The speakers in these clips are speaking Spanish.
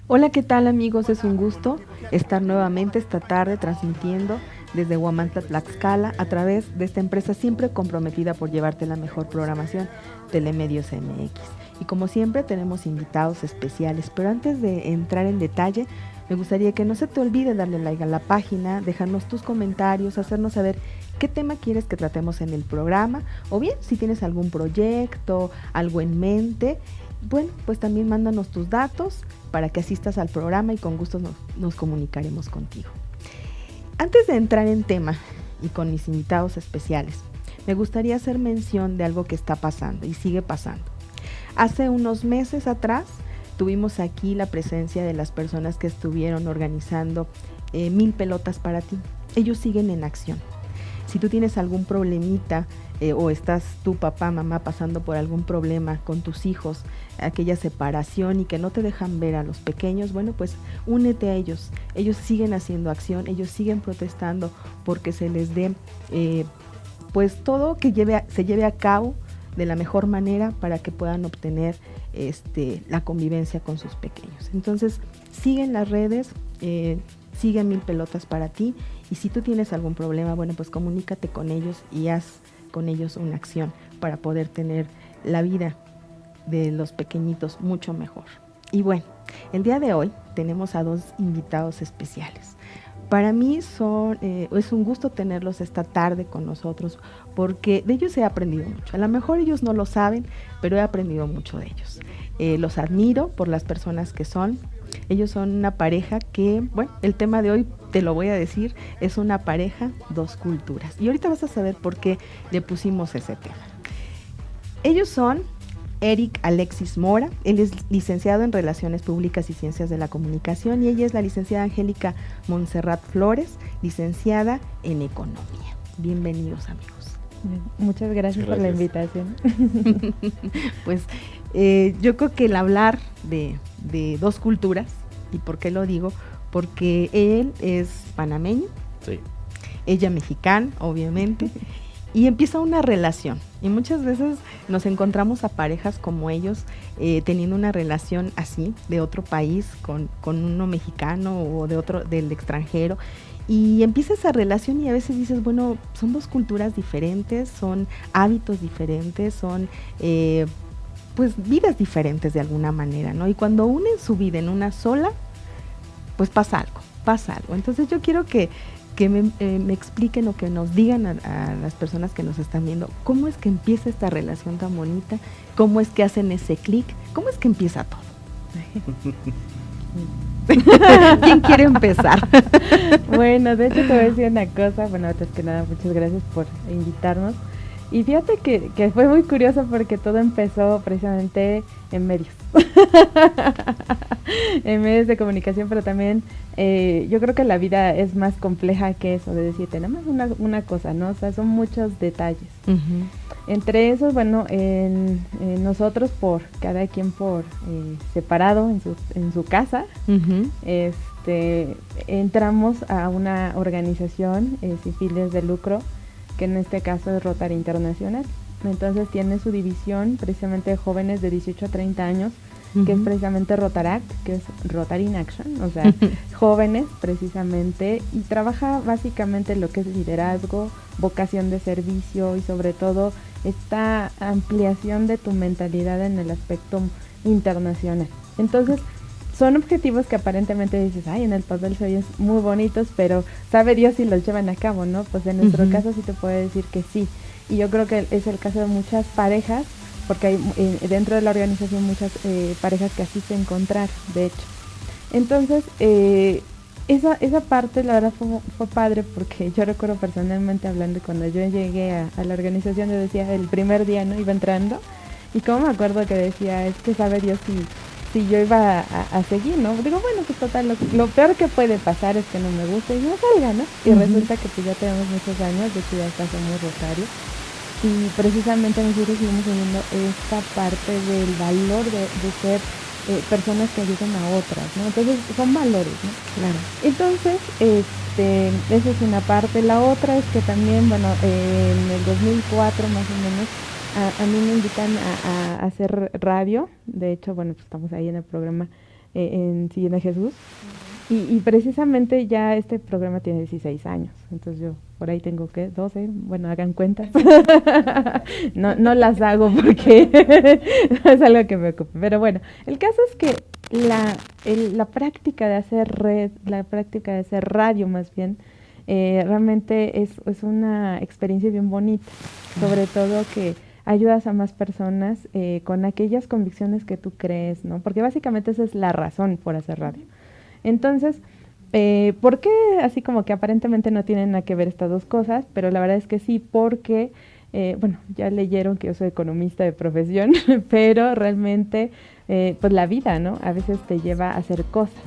Hola, ¿qué tal amigos? Es un gusto estar nuevamente esta tarde transmitiendo desde Huamantla, Tlaxcala, a través de esta empresa siempre comprometida por llevarte la mejor programación, Telemedios MX. Y como siempre tenemos invitados especiales, pero antes de entrar en detalle, me gustaría que no se te olvide darle like a la página, dejarnos tus comentarios, hacernos saber qué tema quieres que tratemos en el programa, o bien si tienes algún proyecto, algo en mente, bueno, pues también mándanos tus datos para que asistas al programa y con gusto nos comunicaremos contigo. Antes de entrar en tema y con mis invitados especiales, me gustaría hacer mención de algo que está pasando y sigue pasando. Hace unos meses atrás tuvimos aquí la presencia de las personas que estuvieron organizando 1000 pelotas para ti. Ellos siguen en acción. Si tú tienes algún problemita o estás tu papá, mamá pasando por algún problema con tus hijos, aquella separación y que no te dejan ver a los pequeños, bueno, pues únete a ellos. Ellos siguen haciendo acción, ellos siguen protestando porque se les dé pues todo que se lleve a cabo de la mejor manera para que puedan obtener la convivencia con sus pequeños. Entonces, siguen las redes, siguen 1000 pelotas para ti, y si tú tienes algún problema, bueno, pues comunícate con ellos y haz con ellos una acción para poder tener la vida de los pequeñitos mucho mejor. Y bueno, el día de hoy tenemos a 2 invitados especiales. Para mí es un gusto tenerlos esta tarde con nosotros, porque de ellos he aprendido mucho. A lo mejor ellos no lo saben, pero he aprendido mucho de ellos. Los admiro por las personas que son. Ellos son una pareja que, bueno, el tema de hoy, te lo voy a decir, es una pareja, 2 culturas. Y ahorita vas a saber por qué le pusimos ese tema. Ellos son Eric Alexis Mora. Él es licenciado en Relaciones Públicas y Ciencias de la Comunicación, y ella es la licenciada Angélica Montserrat Flores, licenciada en Economía. Bienvenidos, amigos. Muchas gracias por la invitación. Pues yo creo que el hablar de 2 culturas, ¿y por qué lo digo? Porque él es panameño, sí, ella mexicana, obviamente, y empieza una relación. Y muchas veces nos encontramos a parejas como ellos teniendo una relación así, de otro país, con uno mexicano o del extranjero. Y empieza esa relación y a veces dices, bueno, son 2 culturas diferentes, son hábitos diferentes, son pues vidas diferentes de alguna manera, ¿no? Y cuando unen su vida en una sola, pues pasa algo. Entonces yo quiero que me expliquen o que nos digan a las personas que nos están viendo, cómo es que empieza esta relación tan bonita, cómo es que hacen ese clic, cómo es que empieza todo. ¿Quién quiere empezar? Bueno, de hecho te voy a decir una cosa. Bueno, antes que nada, muchas gracias por invitarnos. Y fíjate que fue muy curioso porque todo empezó precisamente en medios. En medios de comunicación, pero también yo creo que la vida es más compleja que eso, de decirte nada más una cosa, ¿no? O sea, son muchos detalles. Uh-huh. Entre esos, bueno, nosotros cada quien por separado en su casa, uh-huh, entramos a una organización sin fines de lucro, que en este caso es Rotary Internacional. Entonces tiene su división precisamente de jóvenes de 18 a 30 años, uh-huh, que es precisamente Rotaract, que es Rotary in Action, o sea, jóvenes precisamente, y trabaja básicamente lo que es liderazgo, vocación de servicio y sobre todo esta ampliación de tu mentalidad en el aspecto internacional. Entonces, son objetivos que aparentemente dices, ay, en el papel se oyen muy bonitos, pero sabe Dios si los llevan a cabo, ¿no? Pues en nuestro caso sí te puedo decir que sí. Y yo creo que es el caso de muchas parejas, porque hay dentro de la organización muchas parejas que así se encontrar, de hecho. Entonces, esa parte la verdad fue padre, porque yo recuerdo personalmente hablando cuando yo llegué a la organización, yo decía el primer día, ¿no? Iba entrando y como me acuerdo que decía, es que sabe Dios si yo iba a seguir, ¿no? Digo, bueno, pues total, lo peor que puede pasar es que no me guste y no salga, ¿no? Y resulta que pues ya tenemos muchos años, de hecho ya hasta somos Rosario, y precisamente nosotros seguimos teniendo esta parte del valor de ser personas que ayudan a otras, ¿no? Entonces son valores, ¿no? Claro. Entonces, esa es una parte. La otra es que también, bueno, en el 2004 más o menos, a mí me invitan a hacer radio. De hecho, bueno, pues estamos ahí en el programa en Siguiendo a Jesús. Y precisamente ya este programa tiene 16 años. Entonces yo por ahí tengo que 12, bueno, hagan cuentas. no las hago porque es algo que me ocupa. Pero bueno, el caso es que la práctica de hacer red, la práctica de hacer radio más bien, realmente es una experiencia bien bonita. Sobre todo que ayudas a más personas con aquellas convicciones que tú crees, ¿no? Porque básicamente esa es la razón por hacer radio. Entonces, ¿por qué así como que aparentemente no tienen nada que ver estas dos cosas? Pero la verdad es que sí, porque, bueno, ya leyeron que yo soy economista de profesión, pero realmente, pues la vida, ¿no? A veces te lleva a hacer cosas.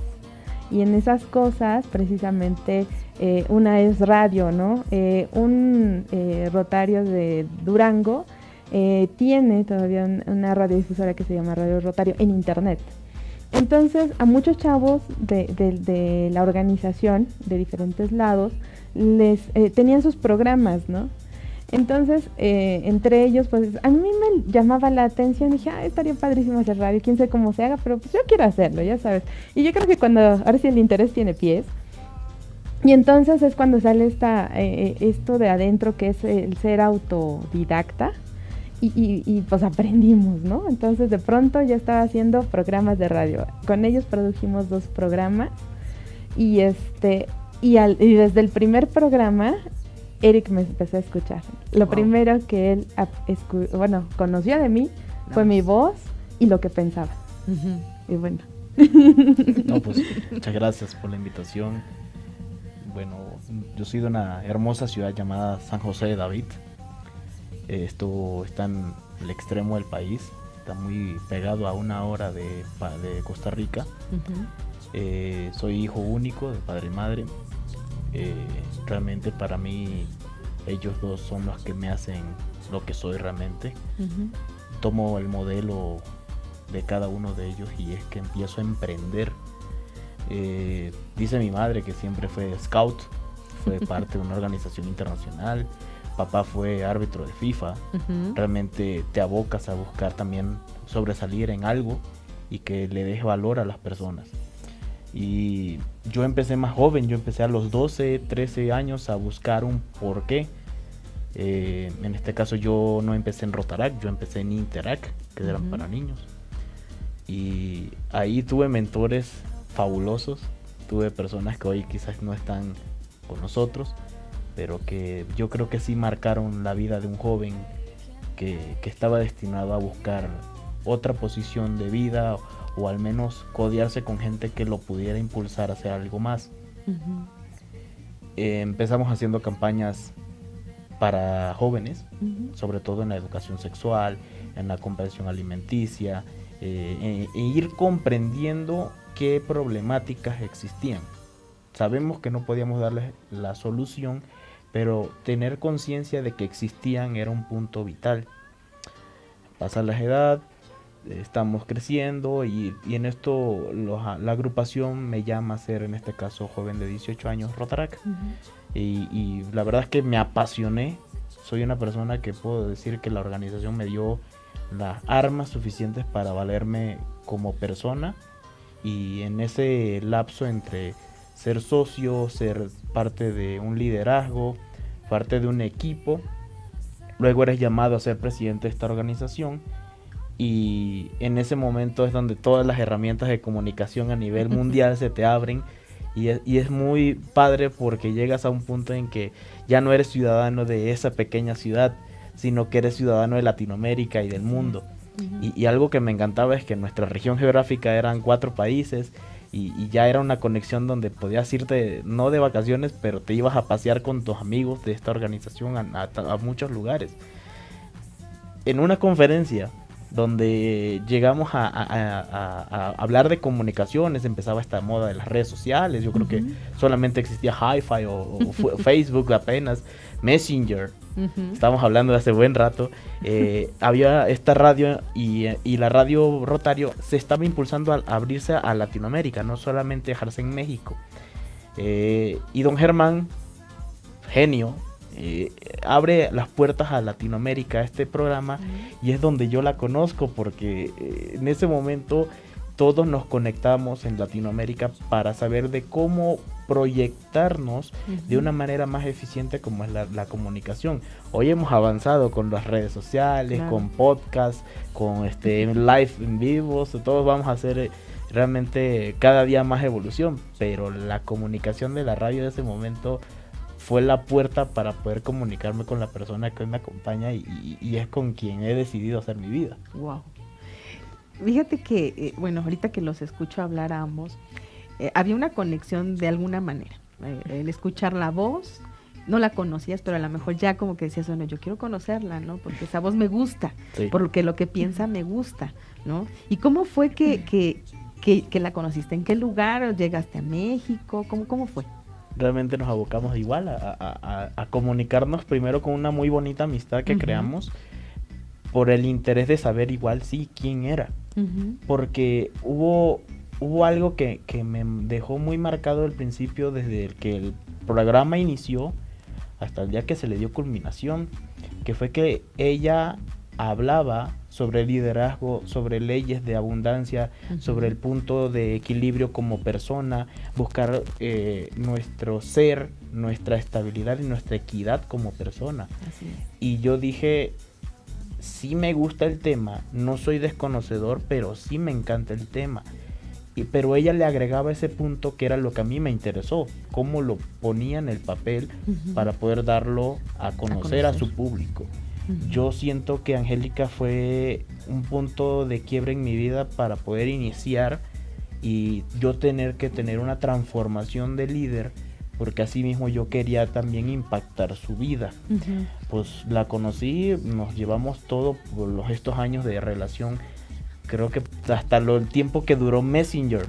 Y en esas cosas, precisamente, una es radio, ¿no? Un Rotario de Durango tiene todavía una radiodifusora que se llama Radio Rotario en internet. Entonces, a muchos chavos de la organización, de diferentes lados, les tenían sus programas, ¿no? Entonces, entre ellos, pues, a mí me llamaba la atención, dije, estaría padrísimo hacer radio, quién sabe cómo se haga, pero pues yo quiero hacerlo, ya sabes. Y yo creo que ahora sí el interés tiene pies, y entonces es cuando sale esto de adentro, que es el ser autodidacta, y pues aprendimos, ¿no? Entonces de pronto ya estaba haciendo programas de radio. Con ellos produjimos 2 programas y desde el primer programa Eric me empezó a escuchar. Lo primero que él conoció de mí fue mi voz y lo que pensaba. Y bueno. No, pues muchas gracias por la invitación. Bueno, yo soy de una hermosa ciudad llamada San José de David. Esto está en el extremo del país, está muy pegado a 1 hora de Costa Rica. Soy hijo único de padre y madre. Realmente para mí ellos dos son los que me hacen lo que soy realmente. Tomo el modelo de cada uno de ellos y es que empiezo a emprender. Dice mi madre que siempre fue scout, fue parte de una organización internacional. Papá fue árbitro de FIFA. Realmente te abocas a buscar también sobresalir en algo y que le des valor a las personas. Y yo empecé más joven, yo empecé a los 12, 13 años a buscar un porqué. En este caso yo no empecé en Rotarac, yo empecé en Interac, que eran para niños. Y ahí tuve mentores fabulosos, tuve personas que hoy quizás no están con nosotros, pero que yo creo que sí marcaron la vida de un joven que estaba destinado a buscar otra posición de vida o al menos codearse con gente que lo pudiera impulsar a hacer algo más. Empezamos haciendo campañas para jóvenes, sobre todo en la educación sexual, en la comprensión alimenticia, e ir comprendiendo qué problemáticas existían. Sabemos que no podíamos darles la solución, pero tener conciencia de que existían era un punto vital. Pasan las edades, estamos creciendo y en esto la agrupación me llama a ser, en este caso, joven de 18 años, Rotarac. Y la verdad es que me apasioné. Soy una persona que puedo decir que la organización me dio las armas suficientes para valerme como persona, y en ese lapso entre ser socio, ser parte de un liderazgo, parte de un equipo, luego eres llamado a ser presidente de esta organización, y en ese momento es donde todas las herramientas de comunicación a nivel mundial se te abren, y es muy padre porque llegas a un punto en que ya no eres ciudadano de esa pequeña ciudad, sino que eres ciudadano de Latinoamérica y del mundo. Y algo que me encantaba es que nuestra región geográfica eran 4 países, y ya era una conexión donde podías irte, no de vacaciones, pero te ibas a pasear con tus amigos de esta organización a muchos lugares. En una conferencia donde llegamos a hablar de comunicaciones, empezaba esta moda de las redes sociales, yo creo que solamente existía Hi-Fi o Facebook apenas, Messenger, estábamos hablando de hace buen rato, había esta radio y la radio Rotario se estaba impulsando a abrirse a Latinoamérica, no solamente dejarse en México, y don Germán, genio, abre las puertas a Latinoamérica, este programa, y es donde yo la conozco, porque en ese momento todos nos conectamos en Latinoamérica para saber de cómo proyectarnos de una manera más eficiente como es la comunicación. Hoy hemos avanzado con las redes sociales, claro, con podcasts, con live en vivo, todos vamos a hacer realmente cada día más evolución, pero la comunicación de la radio de ese momento fue la puerta para poder comunicarme con la persona que hoy me acompaña y es con quien he decidido hacer mi vida. Wow. Fíjate que, bueno, ahorita que los escucho hablar a ambos, había una conexión de alguna manera. El escuchar la voz, no la conocías, pero a lo mejor ya como que decías, bueno, yo quiero conocerla, ¿no? Porque esa voz me gusta, sí, porque lo que piensa me gusta, ¿no? ¿Y cómo fue que la conociste? ¿En qué lugar? ¿Llegaste a México? ¿Cómo fue? Realmente nos abocamos igual a comunicarnos primero con una muy bonita amistad que creamos por el interés de saber igual sí quién era, porque hubo algo que me dejó muy marcado al principio, desde que el programa inició hasta el día que se le dio culminación, que fue que ella hablaba sobre liderazgo, sobre leyes de abundancia, sobre el punto de equilibrio como persona, buscar nuestro ser, nuestra estabilidad y nuestra equidad como persona. Así es. Y yo dije, sí me gusta el tema, no soy desconocedor, pero sí me encanta el tema. Pero ella le agregaba ese punto que era lo que a mí me interesó, cómo lo ponía en el papel para poder darlo a conocer a su público. Yo siento que Angélica fue un punto de quiebre en mi vida para poder iniciar y yo tener que tener una transformación de líder, porque así mismo yo quería también impactar su vida. Pues la conocí, nos llevamos todo por estos años de relación, creo que hasta el tiempo que duró Messenger.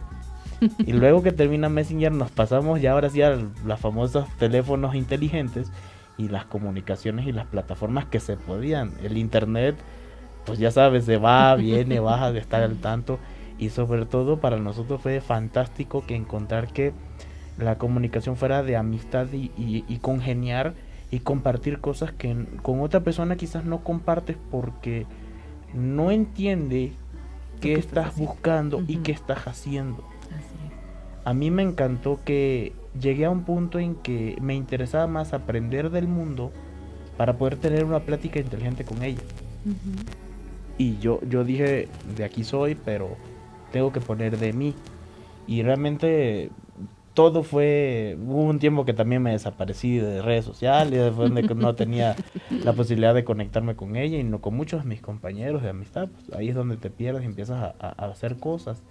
Y luego que termina Messenger nos pasamos ya ahora sí a los famosos teléfonos inteligentes y las comunicaciones y las plataformas que se podían. El internet, pues ya sabes, se va, viene, baja, de estar al tanto. Y sobre todo para nosotros fue fantástico que encontrar que la comunicación fuera de amistad y congeniar y compartir cosas que con otra persona quizás no compartes porque no entiende qué estás buscando y qué estás haciendo. Así es. A mí me encantó que llegué a un punto en que me interesaba más aprender del mundo para poder tener una plática inteligente con ella. Y yo dije, de aquí soy, pero tengo que poner de mí. Y realmente todo hubo un tiempo que también me desaparecí de redes sociales, fue donde no tenía la posibilidad de conectarme con ella y no con muchos de mis compañeros de amistad. Pues ahí es donde te pierdes y empiezas a hacer cosas.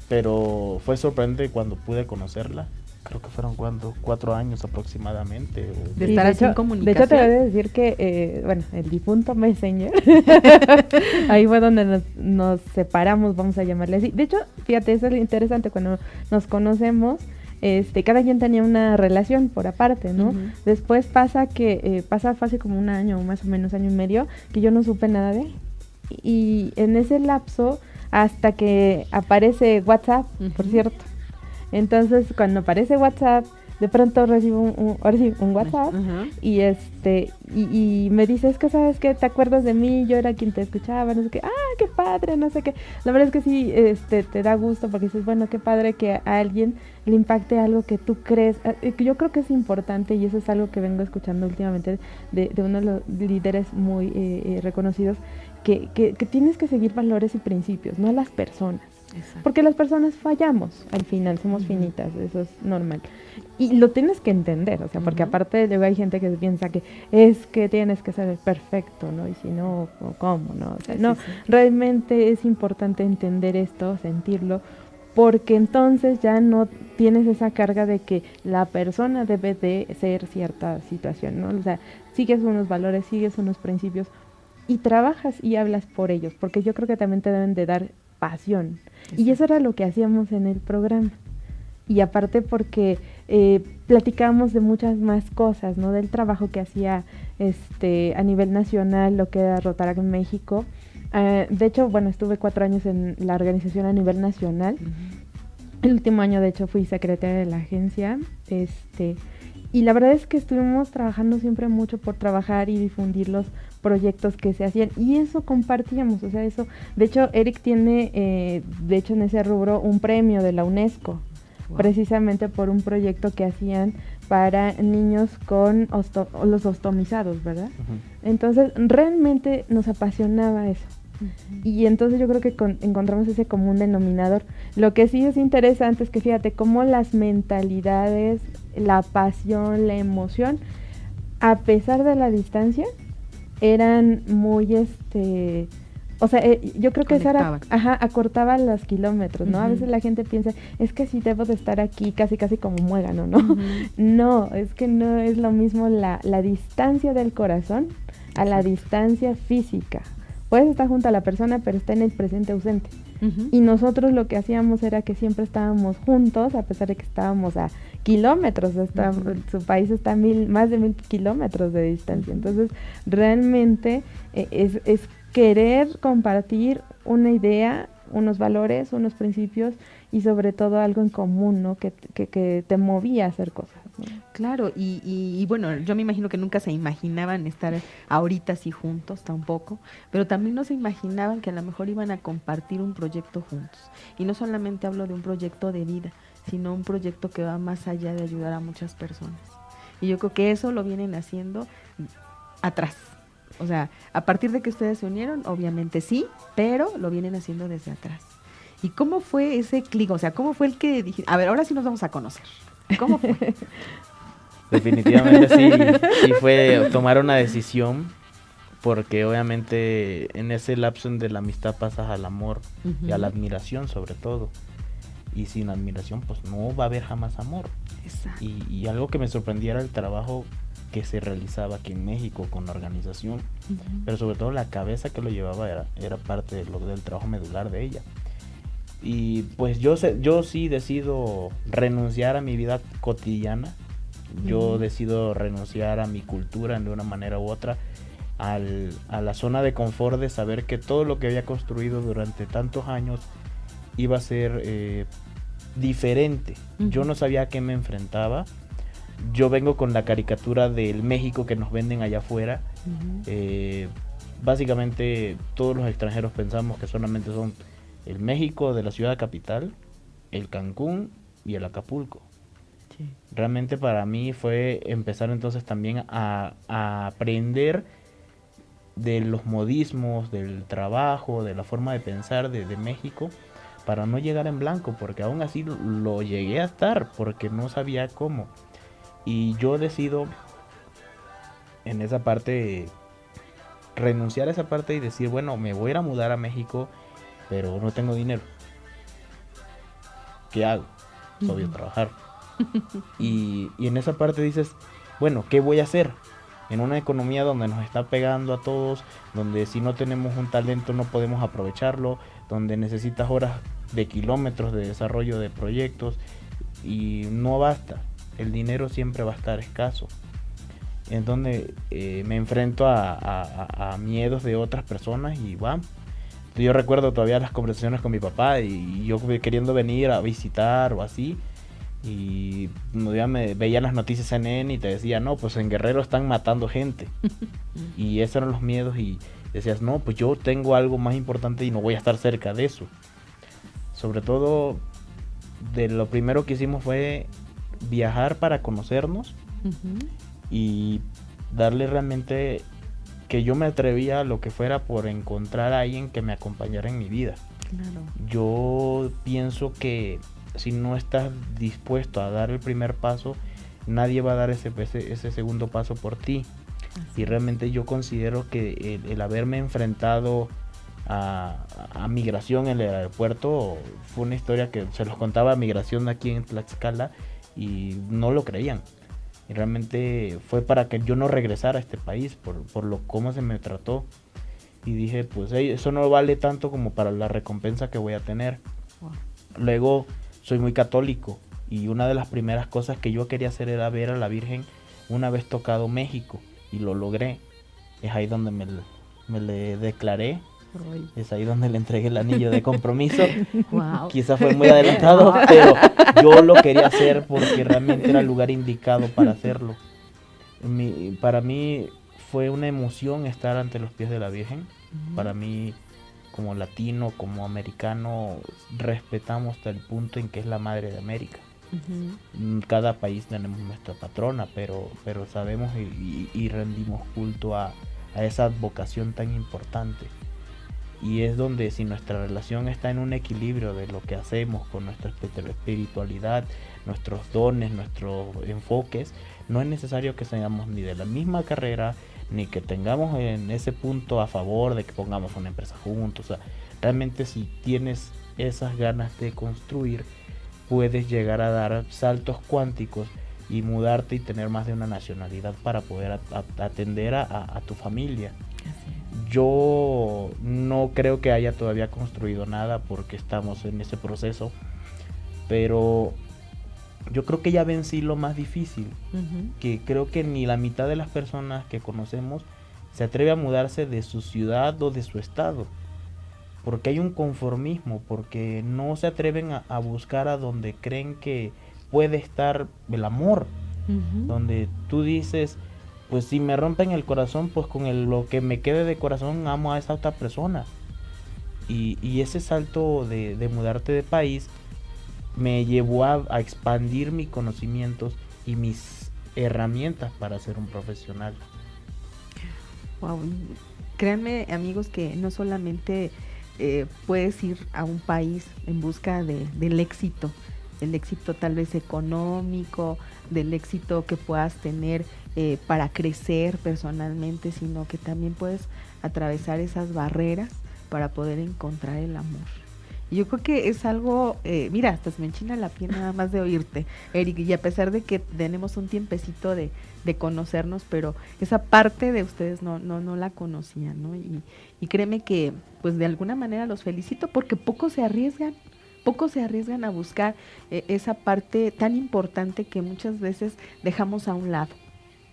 Pero fue sorprendente cuando pude conocerla. Creo que fueron 4 años aproximadamente. De estar así en comunicación. De hecho, te voy a decir que, el difunto Messenger, ahí fue donde nos separamos, vamos a llamarle así. De hecho, fíjate, eso es lo interesante, cuando nos conocemos, cada quien tenía una relación por aparte, ¿no? Después pasa fácil como un año, más o menos año y medio, que yo no supe nada de él. Y en ese lapso, hasta que aparece WhatsApp, por cierto. Entonces, cuando aparece WhatsApp, de pronto recibo un WhatsApp y y me dice, es que sabes que te acuerdas de mí, yo era quien te escuchaba, no sé qué, qué padre, no sé qué. La verdad es que sí, te da gusto porque dices, bueno, qué padre que a alguien le impacte algo que tú crees. Yo creo que es importante y eso es algo que vengo escuchando últimamente de uno de los líderes muy reconocidos, que tienes que seguir valores y principios, no a las personas. Exacto. Porque las personas fallamos, al final somos finitas, eso es normal. Y lo tienes que entender, o sea, porque aparte luego hay gente que piensa que es que tienes que ser perfecto, ¿no? Y si no, ¿cómo, no? O sea, no, realmente es importante entender esto, sentirlo, porque entonces ya no tienes esa carga de que la persona debe de ser cierta situación, ¿no? O sea, sigues unos valores, sigues unos principios y trabajas y hablas por ellos, porque yo creo que también te deben de dar pasión. Exacto. Y eso era lo que hacíamos en el programa. Y aparte porque platicábamos de muchas más cosas, ¿no? Del trabajo que hacía a nivel nacional, lo que era Rotaract México. De hecho, bueno, estuve 4 años en la organización a nivel nacional. El último año, de hecho, fui secretaria de la agencia. Y la verdad es que estuvimos trabajando siempre mucho por trabajar y difundir los proyectos que se hacían, y eso compartíamos, o sea, eso, de hecho, Eric tiene, de hecho, en ese rubro, un premio de la UNESCO, precisamente por un proyecto que hacían para niños con los ostomizados, ¿verdad? Entonces, realmente nos apasionaba eso. Y entonces yo creo que encontramos ese común denominador. Lo que sí es interesante es que fíjate cómo las mentalidades, la pasión, la emoción, a pesar de la distancia, eran muy, o sea, yo creo que eso era, acortaba los kilómetros, ¿no? A veces la gente piensa, es que sí debo de estar aquí casi como muégano, ¿no? No, es que no es lo mismo la distancia del corazón a la distancia física. Puedes estar junto a la persona, pero está en el presente ausente. Y nosotros lo que hacíamos era que siempre estábamos juntos, a pesar de que estábamos a kilómetros. Su país está a más de 1000 kilómetros de distancia. Entonces, realmente es querer compartir una idea, unos valores, unos principios y sobre todo algo en común, ¿no? Que te movía a hacer cosas, ¿no? Claro, y bueno, yo me imagino que nunca se imaginaban estar ahorita así juntos tampoco, pero también no se imaginaban que a lo mejor iban a compartir un proyecto juntos. Y no solamente hablo de un proyecto de vida, sino un proyecto que va más allá de ayudar a muchas personas. Y yo creo que eso lo vienen haciendo atrás. O sea, a partir de que ustedes se unieron, obviamente sí, pero lo vienen haciendo desde atrás. ¿Y cómo fue ese clic? O sea, ¿cómo fue el que dije, a ver, ahora sí nos vamos a conocer? ¿Cómo fue? Definitivamente sí fue tomar una decisión, porque obviamente en ese lapso de la amistad pasas al amor y a la admiración sobre todo. Y sin admiración pues no va a haber jamás amor. Exacto. Y algo que me sorprendía era el trabajo que se realizaba aquí en México con la organización, pero sobre todo la cabeza que lo llevaba era parte del trabajo medular de ella. Y pues yo sí decido renunciar a mi vida cotidiana, yo decido renunciar a mi cultura de una manera u otra, a la zona de confort de saber que todo lo que había construido durante tantos años iba a ser diferente. Yo no sabía a qué me enfrentaba. Yo vengo con la caricatura del México que nos venden allá afuera. Básicamente todos los extranjeros pensamos que solamente son el México de la ciudad capital, el Cancún y el Acapulco. Sí. Realmente para mí fue empezar entonces también a aprender de los modismos, del trabajo, de la forma de pensar de México, para no llegar en blanco, porque aún así lo llegué a estar, porque no sabía cómo. Y yo decido en esa parte renunciar a esa parte y decir, bueno, me voy a ir a mudar a México, pero no tengo dinero. ¿Qué hago? Es obvio trabajar. Y en esa parte dices, bueno, ¿qué voy a hacer? En una economía donde nos está pegando a todos, donde si no tenemos un talento no podemos aprovecharlo, donde necesitas horas de kilómetros de desarrollo de proyectos y no basta. El dinero siempre va a estar escaso. En donde me enfrento a miedos de otras personas y vamos. Yo recuerdo todavía las conversaciones con mi papá y yo queriendo venir a visitar o así, y ya me veía las noticias en CNN y te decía, no, pues en Guerrero están matando gente. Y esos eran los miedos y decías, no, pues yo tengo algo más importante y no voy a estar cerca de eso. Sobre todo, de lo primero que hicimos fue viajar para conocernos y darle realmente que yo me atrevía a lo que fuera por encontrar a alguien que me acompañara en mi vida. Claro. Yo pienso que si no estás dispuesto a dar el primer paso, nadie va a dar ese segundo paso por ti. Así Y realmente yo considero que el haberme enfrentado a migración en el aeropuerto fue una historia que se los contaba a migración aquí en Tlaxcala y no lo creían. Y realmente fue para que yo no regresara a este país por lo cómo se me trató. Y dije, pues eso no vale tanto como para la recompensa que voy a tener. Wow. Luego soy muy católico y una de las primeras cosas que yo quería hacer era ver a la Virgen una vez tocado México y lo logré. Es ahí donde me le declaré. Ay. Es ahí donde le entregué el anillo de compromiso. Wow. Quizás fue muy adelantado, pero yo lo quería hacer porque realmente era el lugar indicado para hacerlo. Para mí fue una emoción estar ante los pies de la Virgen. Para mí, como latino, como americano, respetamos hasta el punto en que es la Madre de América. Cada país tenemos nuestra patrona, pero sabemos y rendimos culto a esa vocación tan importante. Y es donde, si nuestra relación está en un equilibrio de lo que hacemos con nuestra espiritualidad, nuestros dones, nuestros enfoques, no es necesario que seamos ni de la misma carrera, ni que tengamos en ese punto a favor de que pongamos una empresa juntos. O sea, realmente si tienes esas ganas de construir, puedes llegar a dar saltos cuánticos y mudarte y tener más de una nacionalidad para poder atender a tu familia. Yo no creo que haya todavía construido nada porque estamos en ese proceso, pero yo creo que ya vencí lo más difícil, que creo que ni la mitad de las personas que conocemos se atreve a mudarse de su ciudad o de su estado, porque hay un conformismo, porque no se atreven a buscar a donde creen que puede estar el amor, donde tú dices, pues si me rompen el corazón, pues con lo que me quede de corazón amo a esa otra persona. Y ese salto de mudarte de país me llevó a expandir mis conocimientos y mis herramientas para ser un profesional. Wow. Créanme, amigos, que no solamente puedes ir a un país en busca del éxito tal vez económico, del éxito que puedas tener para crecer personalmente, sino que también puedes atravesar esas barreras para poder encontrar el amor. Y yo creo que es algo, mira, hasta se me enchina la piel nada más de oírte, Eric, y a pesar de que tenemos un tiempecito de conocernos, pero esa parte de ustedes no la conocían, ¿no? Y créeme que, pues de alguna manera los felicito porque pocos se arriesgan a buscar esa parte tan importante que muchas veces dejamos a un lado,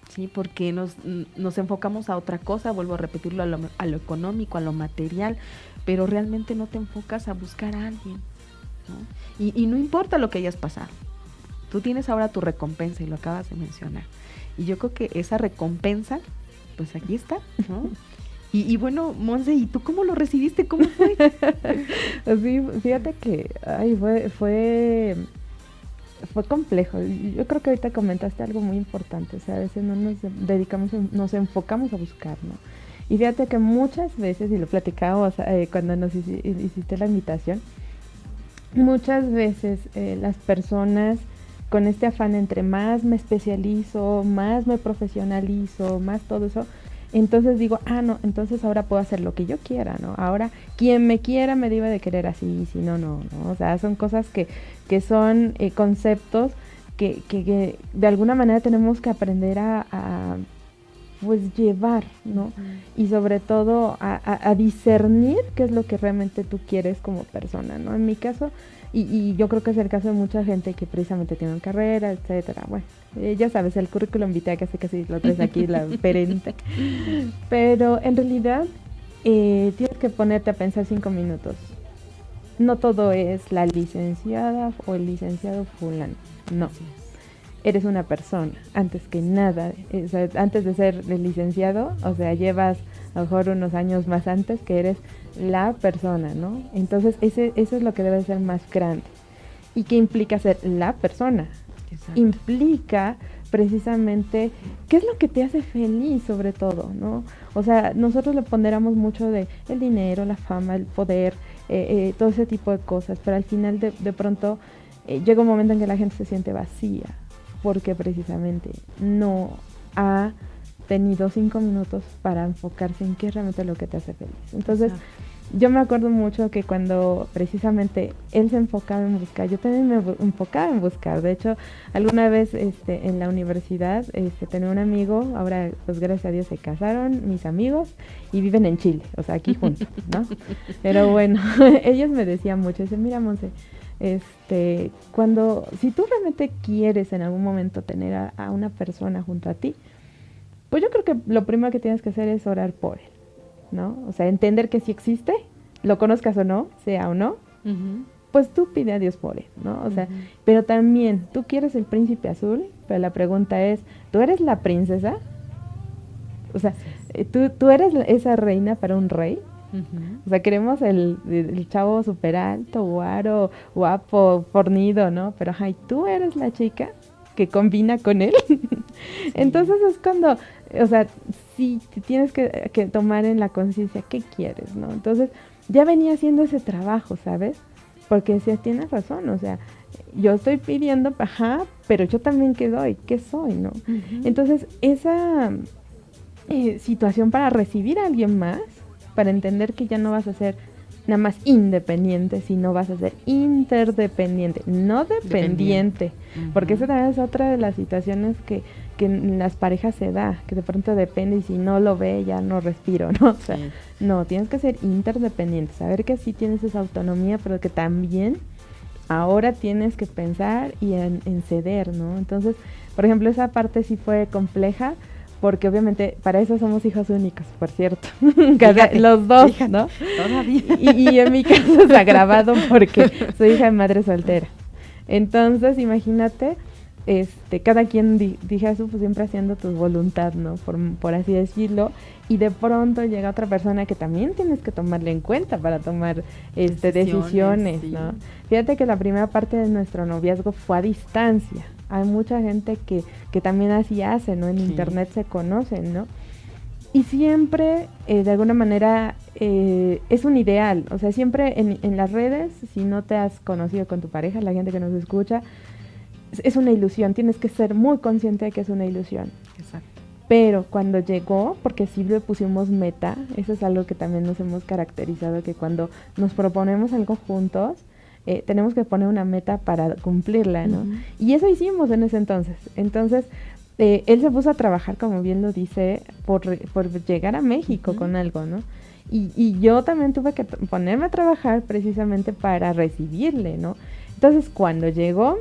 ¿sí? Porque nos enfocamos a otra cosa, vuelvo a repetirlo, a lo económico, a lo material, pero realmente no te enfocas a buscar a alguien, ¿no? Y no importa lo que hayas pasado, tú tienes ahora tu recompensa y lo acabas de mencionar. Y yo creo que esa recompensa, pues aquí está, ¿no? Y bueno, Monse, ¿y tú cómo lo recibiste? ¿Cómo fue? Sí, fíjate que fue complejo. Yo creo que ahorita comentaste algo muy importante. O sea, a veces no nos enfocamos a buscar, ¿no? Y fíjate que muchas veces, y lo platicábamos cuando nos hiciste la invitación, muchas veces las personas con este afán entre más me especializo, más me profesionalizo, más todo eso, entonces digo, no, entonces ahora puedo hacer lo que yo quiera, ¿no? Ahora quien me quiera me debe de querer así, y si no, no. O sea, son cosas que son conceptos que de alguna manera tenemos que aprender a pues llevar, ¿no? Y sobre todo a discernir qué es lo que realmente tú quieres como persona, ¿no? En mi caso, y yo creo que es el caso de mucha gente que precisamente tiene una carrera, etcétera. Bueno, ya sabes, el currículum vitae casi lo traes aquí, la perente. Pero en realidad tienes que ponerte a pensar 5 minutos. No todo es la licenciada o el licenciado fulano, no. Eres una persona, antes que nada, o sea, antes de ser el licenciado, o sea, llevas a lo mejor unos años más antes que eres la persona, ¿no? Entonces, eso es lo que debe ser más grande. ¿Y qué implica ser la persona? Exacto. Implica precisamente qué es lo que te hace feliz sobre todo, ¿no? O sea, nosotros le ponderamos mucho de el dinero, la fama, el poder, todo ese tipo de cosas, pero al final de pronto llega un momento en que la gente se siente vacía, porque precisamente no ha tenido 5 minutos para enfocarse en qué es realmente lo que te hace feliz. Entonces, yo me acuerdo mucho que cuando precisamente él se enfocaba en buscar, yo también me enfocaba en buscar. De hecho, alguna vez en la universidad tenía un amigo, ahora pues gracias a Dios se casaron mis amigos y viven en Chile, o sea, aquí juntos, ¿no? Pero bueno, ellos me decían mucho, dicen, mira, Monse, si tú realmente quieres en algún momento tener a una persona junto a ti, pues yo creo que lo primero que tienes que hacer es orar por él, ¿no? O sea, entender que si existe, lo conozcas o no, sea o no, pues tú pide a Dios por él, ¿no? O sea, pero también, tú quieres el príncipe azul, pero la pregunta es, ¿tú eres la princesa? O sea, ¿tú eres esa reina para un rey? O sea, queremos el chavo súper alto, guaro, guapo, fornido, ¿no? Pero, ay, ¿tú eres la chica que combina con él? Entonces es cuando, o sea, sí tienes que tomar en la conciencia qué quieres, ¿no? Entonces ya venía haciendo ese trabajo, ¿sabes? Porque decía, tienes razón, o sea, yo estoy pidiendo, pero yo también qué doy, qué soy, ¿no? Entonces esa situación para recibir a alguien más, para entender que ya no vas a ser nada más independiente, sino vas a ser interdependiente, no dependiente, porque esa también es otra de las situaciones que en las parejas se da, que de pronto depende y si no lo ve ya no respiro, ¿no? O sea, no, tienes que ser interdependiente, saber que sí tienes esa autonomía, pero que también ahora tienes que pensar y en ceder, ¿no? Entonces, por ejemplo, esa parte sí fue compleja, porque obviamente para eso somos hijos únicos, por cierto. Los dos, ¿no? Todavía. Y en mi caso es agravado porque soy hija de madre soltera. Entonces, imagínate, cada quien dije eso, pues siempre haciendo tu voluntad, ¿no? Por así decirlo. Y de pronto llega otra persona que también tienes que tomarle en cuenta para tomar decisiones, ¿no? Fíjate que la primera parte de nuestro noviazgo fue a distancia. Hay mucha gente que también así hace, ¿no? En internet se conocen, ¿no? Y siempre, de alguna manera, es un ideal. O sea, siempre en las redes, si no te has conocido con tu pareja, la gente que nos escucha, es una ilusión. Tienes que ser muy consciente de que es una ilusión. Exacto. Pero cuando llegó, porque sí le pusimos meta, eso es algo que también nos hemos caracterizado, que cuando nos proponemos algo juntos, tenemos que poner una meta para cumplirla, ¿no? Y eso hicimos en ese entonces. Entonces, él se puso a trabajar, como bien lo dice, por llegar a México con algo, ¿no? Y yo también tuve que ponerme a trabajar precisamente para recibirle, ¿no? Entonces, cuando llegó,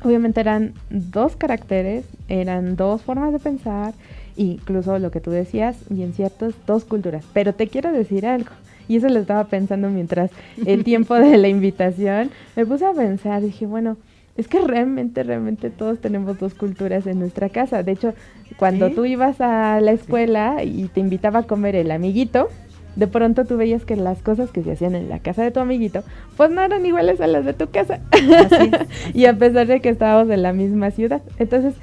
obviamente eran 2 caracteres, eran 2 formas de pensar, incluso lo que tú decías, bien cierto, 2 culturas. Pero te quiero decir algo. Y eso lo estaba pensando mientras el tiempo de la invitación. Me puse a pensar, dije, bueno, es que realmente todos tenemos 2 culturas en nuestra casa. De hecho, cuando tú ibas a la escuela y te invitaba a comer el amiguito, de pronto tú veías que las cosas que se hacían en la casa de tu amiguito, pues no eran iguales a las de tu casa. Así es. Y a pesar de que estábamos en la misma ciudad. Entonces,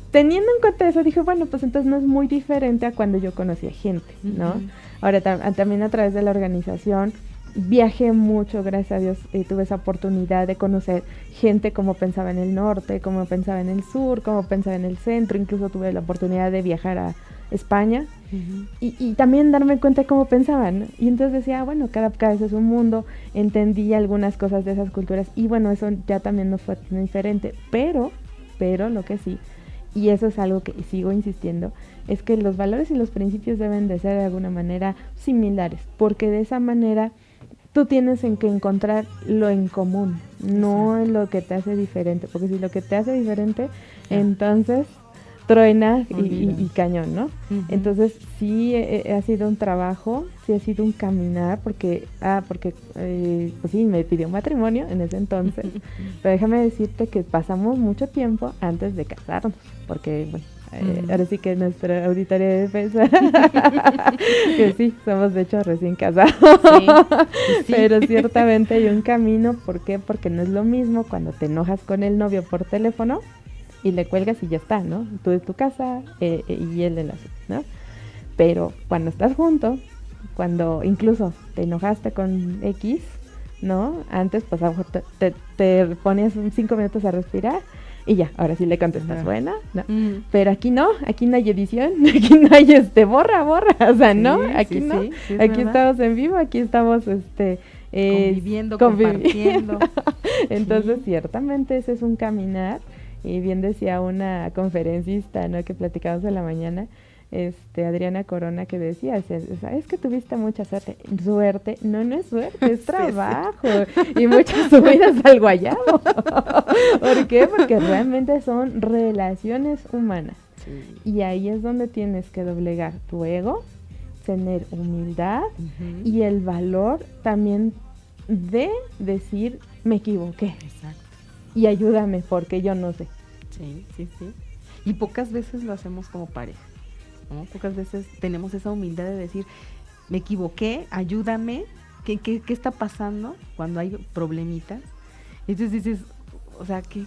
teniendo en cuenta eso, dije, bueno, pues entonces no es muy diferente a cuando yo conocía gente, ¿no? Ahora, también a través de la organización, viajé mucho, gracias a Dios, tuve esa oportunidad de conocer gente como pensaba en el norte, como pensaba en el sur, como pensaba en el centro, incluso tuve la oportunidad de viajar a España y también darme cuenta de cómo pensaban, ¿no? Y entonces decía, bueno, cada cabeza es un mundo, entendí algunas cosas de esas culturas y bueno, eso ya también no fue tan diferente, pero lo que sí, y eso es algo que sigo insistiendo, es que los valores y los principios deben de ser de alguna manera similares, porque de esa manera tú tienes que encontrar lo en común, no en lo que te hace diferente, porque si lo que te hace diferente, entonces truena y cañón, ¿no? Entonces sí ha sido un trabajo, sí ha sido un caminar, porque pues sí, me pidió matrimonio en ese entonces, pero déjame decirte que pasamos mucho tiempo antes de casarnos, porque bueno, ahora sí que nuestra auditoría de defensa, que sí, somos de hecho recién casados, sí. Pero ciertamente hay un camino. ¿Por qué? Porque no es lo mismo cuando te enojas con el novio por teléfono y le cuelgas y ya está, ¿no? Tú de tu casa y él de la suya, ¿no? Pero cuando estás juntos, cuando incluso te enojaste con X, ¿no? Antes, pues a lo mejor te ponías 5 minutos a respirar y ya, ahora sí le contestas, buena, ¿no? Pero aquí no hay edición, aquí no hay borra, o sea, ¿no? Aquí no, aquí verdad. Estamos en vivo, aquí estamos, conviviendo, compartiendo. Entonces, ciertamente ese es un caminar, y bien decía una conferencista, ¿no? Que platicamos en la mañana, Adriana Corona, que decía, es que tuviste mucha suerte. Suerte, no es suerte, es trabajo. Y muchas subidas al guayabo. ¿Por qué? Porque realmente son relaciones humanas. Sí. Y ahí es donde tienes que doblegar tu ego, tener humildad y el valor también de decir, me equivoqué. Exacto. Y ayúdame porque yo no sé. Sí. Y pocas veces lo hacemos como pareja, ¿no? Pocas veces tenemos esa humildad de decir, me equivoqué, ayúdame, ¿qué está pasando cuando hay problemitas? Entonces dices, o sea, que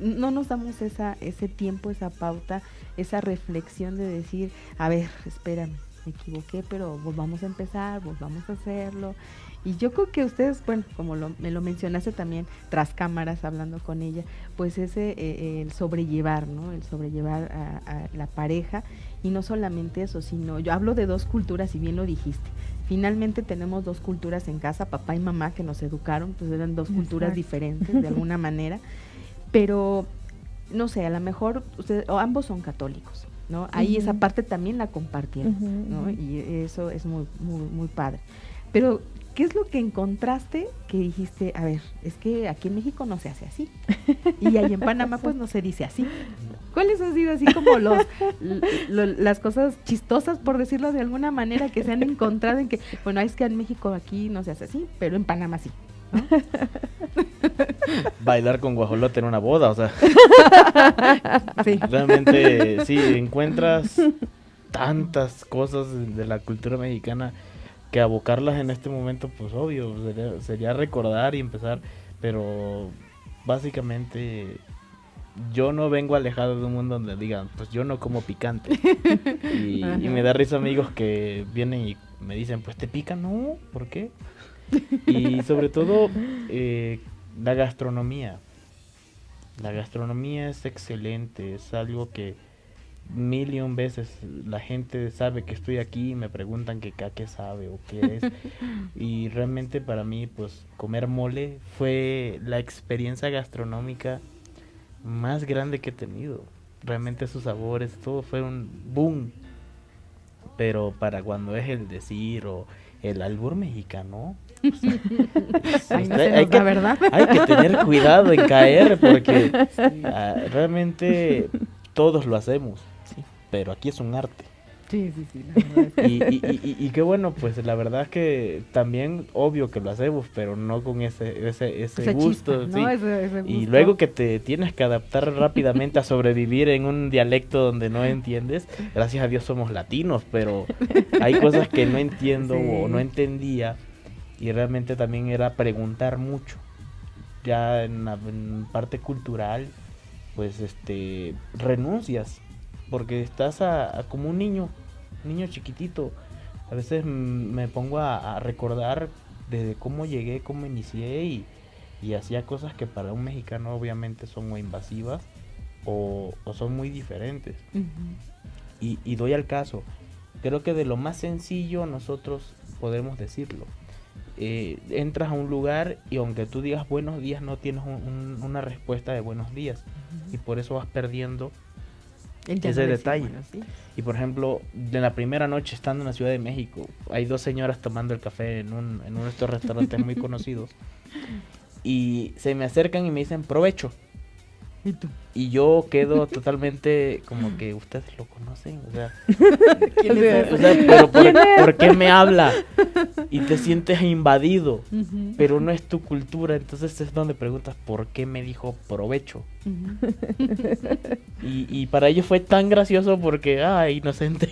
no nos damos ese tiempo, esa pauta, esa reflexión de decir, a ver, espérame, me equivoqué, pero volvamos a empezar, volvamos a hacerlo. Y yo creo que ustedes, bueno, como me lo mencionaste también tras cámaras, hablando con ella, pues el sobrellevar, ¿no? El sobrellevar a la pareja, y no solamente eso, sino, yo hablo de 2 culturas, y bien lo dijiste, finalmente tenemos 2 culturas en casa, papá y mamá que nos educaron, pues eran 2 culturas diferentes de alguna manera, pero no sé, a lo mejor ustedes, o ambos son católicos, ¿no? Ahí esa parte también la compartieron, ¿no? Y eso es muy, muy, muy padre. Pero ¿qué es lo que encontraste que dijiste, a ver, es que aquí en México no se hace así, y ahí en Panamá pues no se dice así? ¿Cuáles han sido así como las cosas chistosas, por decirlo de alguna manera, que se han encontrado en que, bueno, es que en México aquí no se hace así, pero en Panamá sí, ¿no? Bailar con guajolote en una boda, o sea. Sí. Realmente sí, encuentras tantas cosas de la cultura mexicana que abocarlas en este momento, pues obvio, sería recordar y empezar, pero básicamente yo no vengo alejado de un mundo donde digan, pues yo no como picante. Y me da risa amigos que vienen y me dicen, pues ¿te pica? No, ¿por qué? Y sobre todo la gastronomía. La gastronomía es excelente, es algo que 1,000,000 veces la gente sabe que estoy aquí y me preguntan que qué sabe o qué es. Y realmente para mí, pues, comer mole fue la experiencia gastronómica más grande que he tenido. Realmente sus sabores, todo fue un boom. Pero para cuando es el decir o el albur mexicano, hay que tener cuidado en caer porque realmente todos lo hacemos, sí, pero aquí es un arte. Sí, la verdad es que y qué bueno, pues la verdad es que también obvio que lo hacemos, pero no con ese gusto, chispa, sí. ¿no? Ese gusto. Y luego que te tienes que adaptar rápidamente a sobrevivir en un dialecto donde no entiendes. Gracias a Dios somos latinos, pero hay cosas que no entiendo o no entendía, y realmente también era preguntar mucho. Ya en parte cultural, pues renuncias porque estás como un niño chiquitito. A veces me pongo a recordar desde cómo llegué, cómo inicié y hacía cosas que para un mexicano obviamente son muy invasivas o son muy diferentes. Y doy al caso, creo que de lo más sencillo nosotros podemos decirlo. Entras a un lugar y aunque tú digas buenos días no tienes una respuesta de buenos días, y por eso vas perdiendo ese detalle. Bueno, sí. Y por ejemplo, de la primera noche estando en la Ciudad de México, hay 2 señoras tomando el café en uno de estos restaurantes muy conocidos, y se me acercan y me dicen provecho. ¿Y tú? Y yo quedo totalmente como que ustedes lo conocen, o sea, ¿quién es? O sea, pero ¿por qué me habla? Y te sientes invadido, pero no es tu cultura, entonces es donde preguntas ¿por qué me dijo provecho? Y para ellos fue tan gracioso porque, inocente.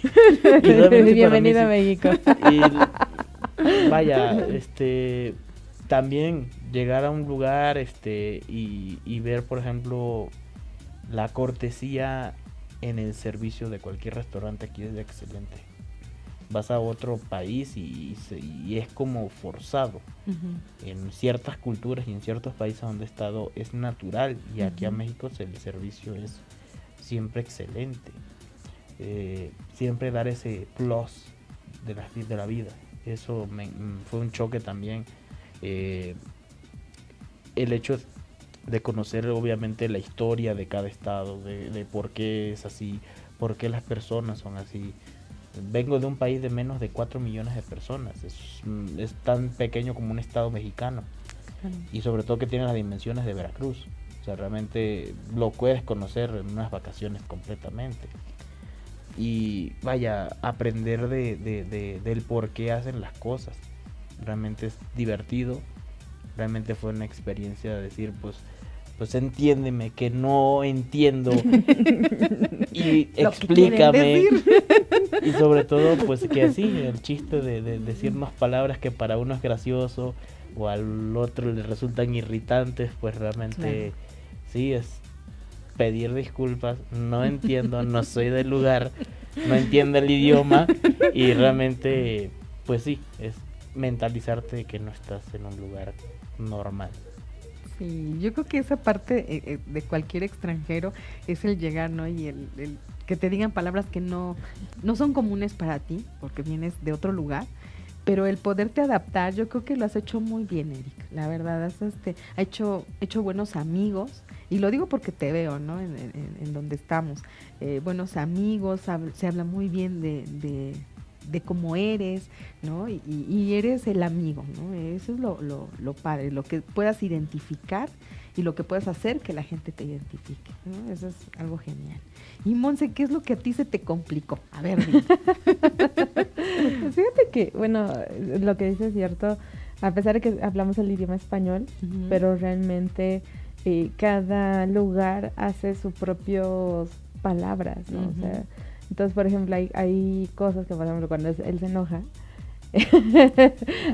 Y bienvenido a México. Y vaya, también llegar a un lugar y ver, por ejemplo, la cortesía en el servicio de cualquier restaurante aquí es excelente. Vas a otro país y es como forzado. En ciertas culturas y en ciertos países donde he estado es natural, y aquí a México el servicio es siempre excelente. Siempre dar ese plus de la vida. Eso fue un choque también. El hecho de conocer obviamente la historia de cada estado, de por qué es así, por qué las personas son así. Vengo de un país de menos de 4 millones de personas, es tan pequeño como un estado mexicano, y sobre todo que tiene las dimensiones de Veracruz. O sea, realmente lo puedes conocer en unas vacaciones completamente. Y vaya, aprender del por qué hacen las cosas. Realmente es divertido. Realmente fue una experiencia de decir, pues entiéndeme que no entiendo y explícame. Y sobre todo, pues que así, el chiste de decirnos palabras que para uno es gracioso o al otro le resultan irritantes, pues realmente sí es pedir disculpas. No entiendo, no soy del lugar, no entiendo el idioma, y realmente pues sí, es mentalizarte que no estás en un lugar normal. Sí, yo creo que esa parte de cualquier extranjero es el llegar, ¿no? Y el que te digan palabras que no son comunes para ti, porque vienes de otro lugar, pero el poderte adaptar, yo creo que lo has hecho muy bien, Eric. La verdad, has hecho buenos amigos, y lo digo porque te veo, ¿no? En donde estamos. Buenos amigos, se habla muy bien de cómo eres, ¿no? Y eres el amigo, ¿no? Eso es lo padre, lo que puedas identificar y lo que puedas hacer que la gente te identifique, ¿no? Eso es algo genial. Y Monse, ¿qué es lo que a ti se te complicó? A ver, dime. Pues fíjate que, bueno, lo que dices es cierto, a pesar de que hablamos el idioma español, pero realmente cada lugar hace sus propias palabras, ¿no? O sea, entonces, por ejemplo, hay cosas que, por ejemplo, cuando él se enoja,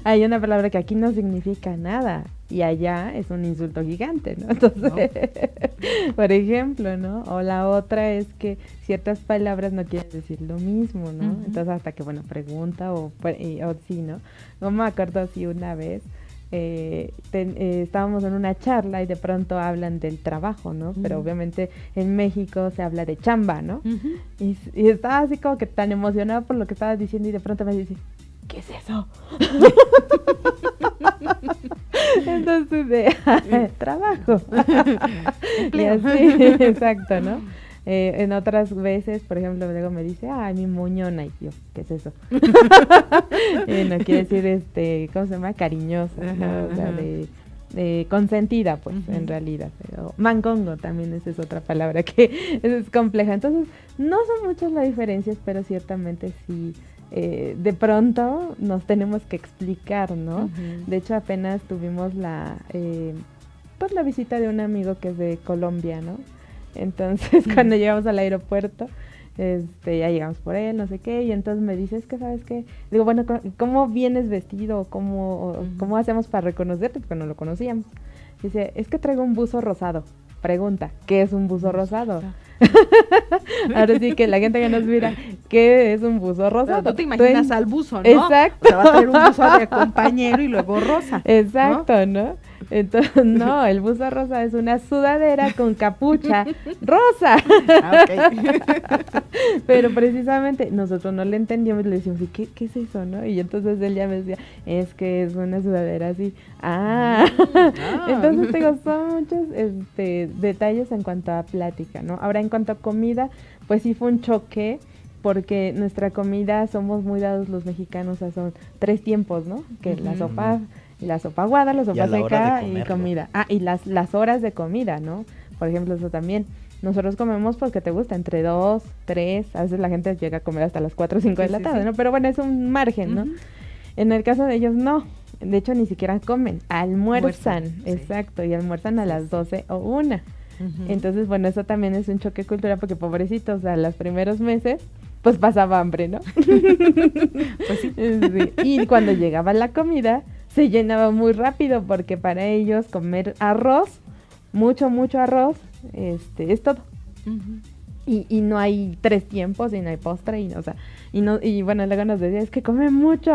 hay una palabra que aquí no significa nada y allá es un insulto gigante, ¿no? Entonces, por ejemplo, ¿no? O la otra es que ciertas palabras no quieren decir lo mismo, ¿no? Entonces, hasta que, bueno, pregunta o sí, ¿no? No me acuerdo si una vez estábamos en una charla y de pronto hablan del trabajo, ¿no? Pero obviamente en México se habla de chamba, ¿no? Y estaba así como que tan emocionada por lo que estaba diciendo, y de pronto me dice, ¿qué es eso? Entonces, trabajo. Y así, exacto, ¿no? En otras veces, por ejemplo, luego me dice, ay, mi moñona, y yo, ¿qué es eso? No quiere decir, ¿cómo se llama? Cariñosa, ¿no? O sea, de consentida, pues, en realidad. Pero mangongo también, esa es otra palabra que es compleja. Entonces, no son muchas las diferencias, pero ciertamente sí, de pronto nos tenemos que explicar, ¿no? De hecho, apenas tuvimos la visita de un amigo que es de Colombia, ¿no? Entonces, cuando llegamos al aeropuerto, ya llegamos por él, no sé qué, y entonces me dice, es que, ¿sabes qué? Digo, bueno, ¿cómo vienes vestido? ¿Cómo hacemos para reconocerte? Porque no lo conocíamos. Dice, es que traigo un buzo rosado. Pregunta, ¿qué es un buzo rosado? Ahora sí que la gente que nos mira, ¿qué es un buzo rosado? Pero tú te imaginas al buzo, ¿no? Exacto. O sea, va a traer un buzo de compañero y luego rosa. Exacto, ¿no? Entonces, no, el buzo rosa es una sudadera con capucha rosa. Pero precisamente nosotros no le entendíamos y le decíamos, ¿qué es eso, no? Y entonces él ya me decía, es que es una sudadera así. Entonces digo, son muchos detalles en cuanto a plática, ¿no? Ahora, en cuanto a comida, pues sí fue un choque, porque nuestra comida somos muy dados los mexicanos, o sea, son 3 tiempos, ¿no? Que la sopa aguada, la sopa seca y comida. Y las horas de comida, ¿no? Por ejemplo, eso también. Nosotros comemos, pues, que te gusta, entre 2, 3, a veces la gente llega a comer hasta las 4 o 5 de la tarde, ¿no? Pero bueno, es un margen, ¿no? En el caso de ellos, no. De hecho, ni siquiera comen, almuerzan, exacto, y almuerzan a las 12 o 1. Entonces, bueno, eso también es un choque cultural, porque pobrecitos, o sea, los primeros meses, pues pasaba hambre, ¿no? Pues sí. Y cuando llegaba la comida, se llenaba muy rápido, porque para ellos comer arroz, mucho arroz, es todo. Ujú. Y no hay 3 tiempos y no hay postre y, o sea, y bueno, luego nos decía, es que come mucho.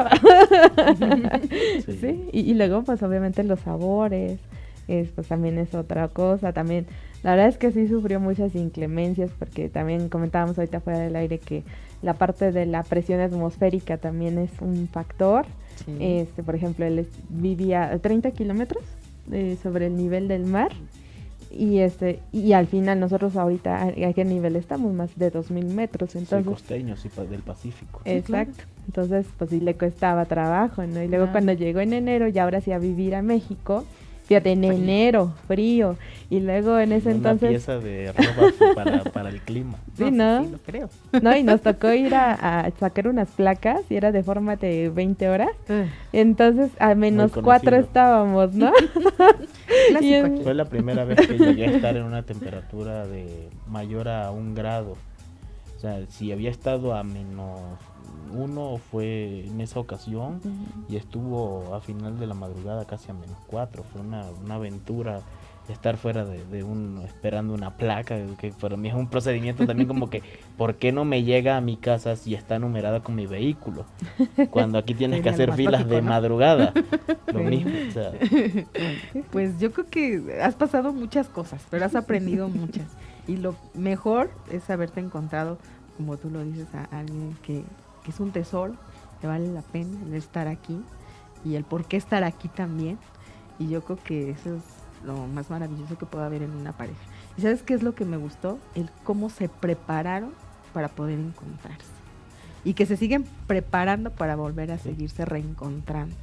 Sí. Sí, y luego pues obviamente los sabores, pues también es otra cosa, también, la verdad es que sí sufrió muchas inclemencias porque también comentábamos ahorita fuera del aire que la parte de la presión atmosférica también es un factor. Sí. Por ejemplo, él vivía a 30 kilómetros sobre el nivel del mar. Y al final nosotros ahorita, ¿a qué nivel estamos? Más de 2000 metros, Soy entonces. costeño, sí, del Pacífico. Exacto. claro. Entonces, pues sí le costaba trabajo, ¿no? Y luego Claro. cuando llegó en enero, ya ahora sí a vivir a México, fíjate, en enero, frío. Y luego en ese Una entonces, pieza de ropa para el clima. sí, ¿no? Sí, lo creo. ¿no? Y nos tocó ir a sacar unas placas y era de forma de 20 horas. Entonces, a menos Muy 4 conocido. estábamos, ¿no? Clásico Y aquí. Fue la primera vez que llegué a estar en una temperatura de mayor a 1 grado. O sea, si había estado a -1 fue en esa ocasión y estuvo a final de la madrugada casi a -4. Fue una aventura estar fuera esperando una placa, que para mí es un procedimiento también como que, ¿por qué no me llega a mi casa si está numerada con mi vehículo? Cuando aquí tienes que Sería hacer lo más filas lógico, de ¿no? madrugada. Lo Sí. mismo, o sea, Pues yo creo que has pasado muchas cosas, pero has aprendido muchas. Y lo mejor es haberte encontrado, como tú lo dices, a alguien que es un tesoro, que vale la pena el estar aquí y el por qué estar aquí también. Y yo creo que eso es lo más maravilloso que puede haber en una pareja. ¿Y sabes qué es lo que me gustó? El cómo se prepararon para poder encontrarse. Y que se siguen preparando para volver a seguirse reencontrando.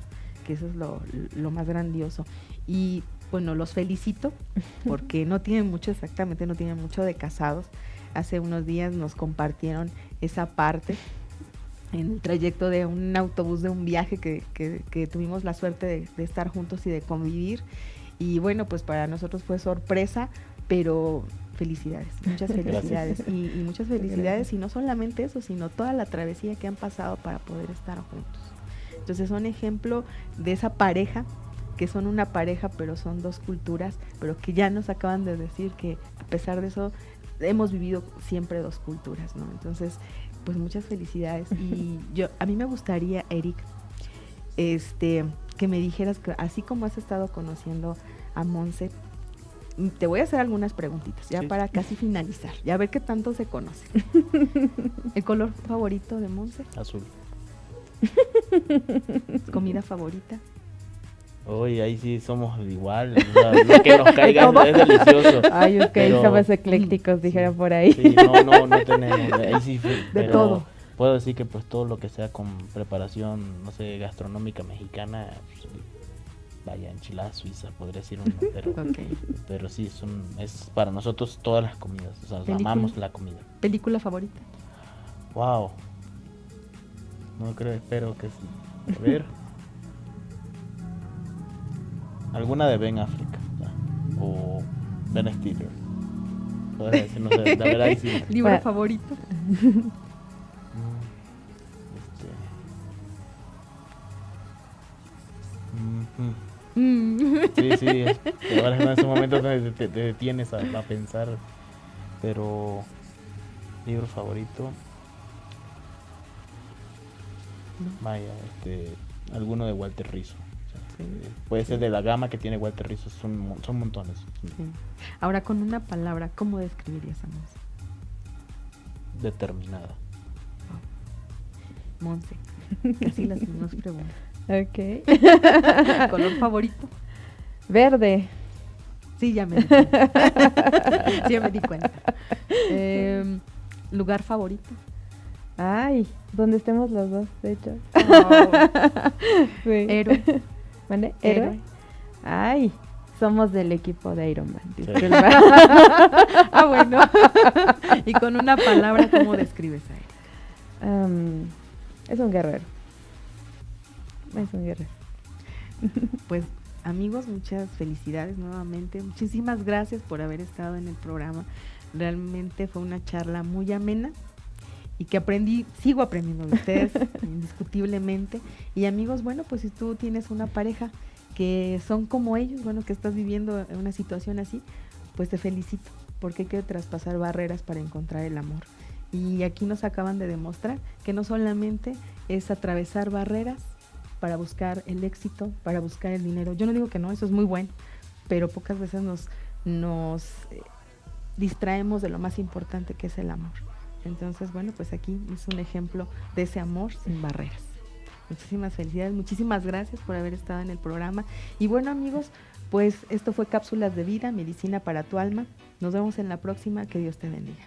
Que eso es lo más grandioso. Y bueno, los felicito porque no tienen mucho de casados. Hace unos días nos compartieron esa parte en el trayecto de un autobús de un viaje que tuvimos la suerte de estar juntos y de convivir. Y bueno, pues para nosotros fue sorpresa, pero felicidades, muchas felicidades. Y muchas felicidades, y no solamente eso, sino toda la travesía que han pasado para poder estar juntos. Entonces son ejemplo de esa pareja, que son una pareja, pero son 2 culturas, pero que ya nos acaban de decir que a pesar de eso hemos vivido siempre 2 culturas, ¿no? Entonces, pues muchas felicidades. Y a mí me gustaría, Eric, que me dijeras que así como has estado conociendo a Monse, te voy a hacer algunas preguntitas ya para casi finalizar, ya a ver qué tanto se conocen. ¿El color favorito de Monse? azul. ¿Comida favorita? Hoy ahí sí somos igual, o sea, lo que nos caiga es delicioso. Ay, es que ahí pero- somos eclécticos, dijera por ahí. Sí, no tenemos, ahí sí, pero todo. puedo decir que pues todo lo que sea con preparación, no sé, gastronómica mexicana, pues, vaya, enchiladas suizas, podría decir uno, Ok. pero sí, es para nosotros todas las comidas, o sea, ¿Película? amamos la comida. ¿Película favorita? Wow, no creo, espero que sí. A ver, alguna de Ben Affleck, o Ben Stiller. Podría decir, no sé, la verdad ahí sí. ¿Libro Bueno. favorito? Sí, ahora en esos momentos donde te detienes a pensar, pero libro favorito, vaya, alguno de Walter Rizzo. O sea, puede ser de la gama que tiene Walter Rizzo, son montones. Sí. Ahora, con una palabra, ¿cómo describirías a Monse? Determinada. Monse, casi las mismas preguntas. Ok. ¿Color favorito? Verde. Sí, ya me di cuenta. Sí, ya me di cuenta. ¿Lugar favorito? Ay, donde estemos los dos, de hecho. Sí. Héroe. ¿Vale? Héroe. ¿Héroe? Ay, somos del equipo de Iron Man. Sí. Disculpa. Ah, bueno. Y con una palabra, ¿cómo describes a él? Es un guerrero. Es un guerrero. Pues, amigos, muchas felicidades nuevamente. Muchísimas gracias por haber estado en el programa. Realmente fue una charla muy amena y que sigo aprendiendo de ustedes, indiscutiblemente. Y amigos, bueno, pues si tú tienes una pareja que son como ellos, bueno, que estás viviendo una situación así, pues te felicito. porque hay que traspasar barreras para encontrar el amor. Y aquí nos acaban de demostrar que no solamente es atravesar barreras para buscar el éxito, para buscar el dinero. Yo no digo que no, eso es muy bueno, pero pocas veces nos distraemos de lo más importante, que es el amor. Entonces, bueno, pues aquí es un ejemplo de ese amor sin barreras. Muchísimas felicidades, muchísimas gracias por haber estado en el programa. Y bueno, amigos, pues esto fue Cápsulas de Vida, Medicina para tu Alma. Nos vemos en la próxima, que Dios te bendiga.